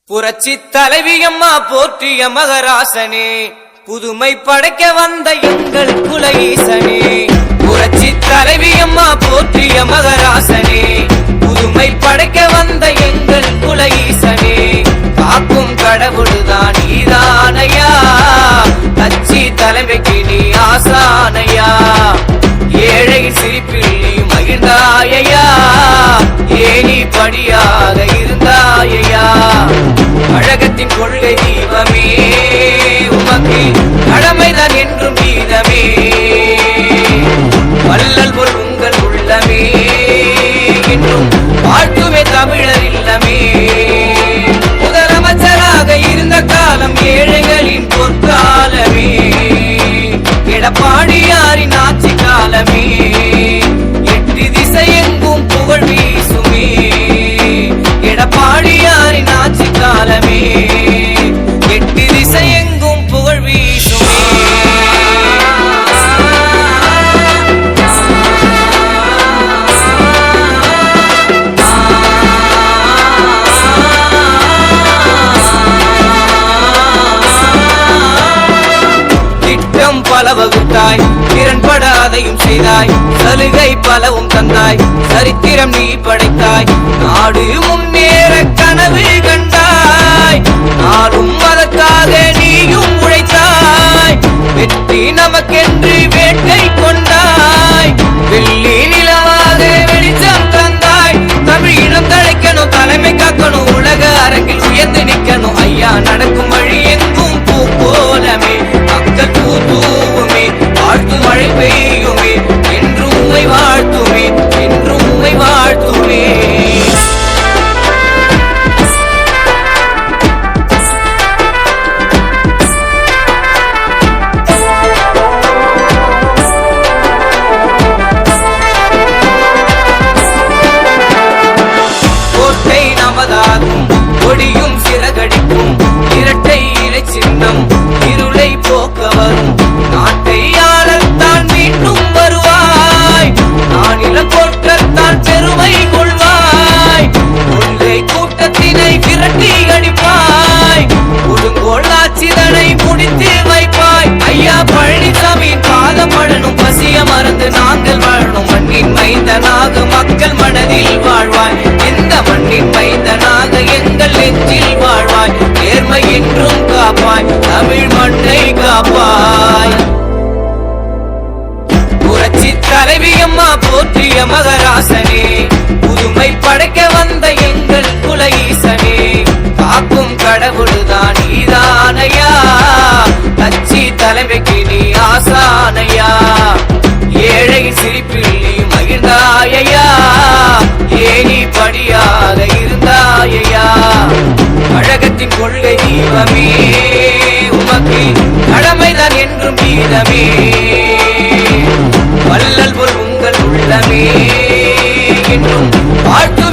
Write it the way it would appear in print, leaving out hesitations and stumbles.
புரட்சி தலைவியம்மா போற்றிய மகராசனே, புதுமை படைக்க வந்த எங்கள் குல ஈசனே. புரட்சி தலைவியம்மா போற்றிய மகராசனே, புதுமை படைக்க வந்த எங்கள் குல ஈசனே. காக்கும் கடவுள்தான் நீதானையா, கட்சி தலைமைக்கு நீ ஆசானையா. ஏழை சிரிப்பில் நீ மகிழ்ந்தாயா, ஏனி படியாக இருந்தாயா. அழகத்தின் கொள்கை தீபமே, உமக்கு கடமைதான் என்றும் கீதமே. வள்ளல் போல் உங்கள் உள்ளமே, என்றும் வாழ்த்துமே தமிழர் இல்லமே. முதலமைச்சராக இருந்த காலம் ஏழைகளின் பொற்காலமே, எடப்பாடியாரின் ஆட்சி காலமே. எட்டு திசை எங்கும் புகழ் வீசுமே, எடப்பாடியாரின் ஆட்சி காலமே. எட்டு திசை எங்கும் புகழ் வீசுமே. திட்டம் பல வகுத்தாய், திறன்படாதையும் செய்தாய். சலுகை பலவும் தந்தாய், சரித்திரம் நீ படைத்தாய். நாடு முன்னேற கனவு கண்டாய், நாடும் அதற்காக நீயும் உழைத்தாய். வெற்றி நமக்கென்று வேட்டை கொண்டாய், வெள்ளி நிலவாக வெளிச்சம் தந்தாய். தமிழினம் தழைக்கணும், தலைமை காக்கணும், உலக அரங்கில் உயர்ந்து நிற்கணும். ஐயா நடக்கும் வழி எங்கும் பூ போலமே, மக்கள் பூ தூவுமே, வாழ்த்து மழை பெய்யுமே. என்று உம்மை வாழ்த்துமே, என்று உம்மை வாழ்த்துமே. கோட்டை நமதாகும், கொடியும் சிறகடிக்கும், இரட்டை இலை சின்னம் இருளை போக்க வரும். நாட்டை ஆளத்தான் மீண்டும் வருவாய், நானில போற்றத்தான் பெருமை கொள்வாய். கொள்கை கூட்டத்தினை விரட்டி அடிப்பாய், கொடுங்கோல் ஆட்சிதனை முடித்து வைப்பாய். ஐயா பழனிசாமி பாதம் படணும், பசிய மறந்து நாங்கள் வாழணும். மண்ணின் மைந்தனாக மக்கள் மனதில் வாழ்வாய், இந்த மண்ணின் மைந்தனாக எங்கள் நெஞ்சில் வாழ்வாய். நேர்மை என்றும் காப்பாய், தமிழ் மண்ணை காப்பாய். புரட்சி தலைவியம்மா போற்றிய மகராசனே, புதுமை படைக்க வந்த எங்கள் குல ஈசனே. காக்கும் கடவுள்தான் நீதானையா, கட்சி தலைமைக்கு நீ ஆசானையா. ஏழை சிரிப்பில் நீ மகிழ்ந்தாயா, ஏனி படியாக இருந்தாயா. அழகத்தின் கொள்கை தீபமே, உமக்கு கடமைதான் என்றும் கீதமே. வள்ளல் போல் உங்கள் உள்ளமே, என்றும் வாழ்த்து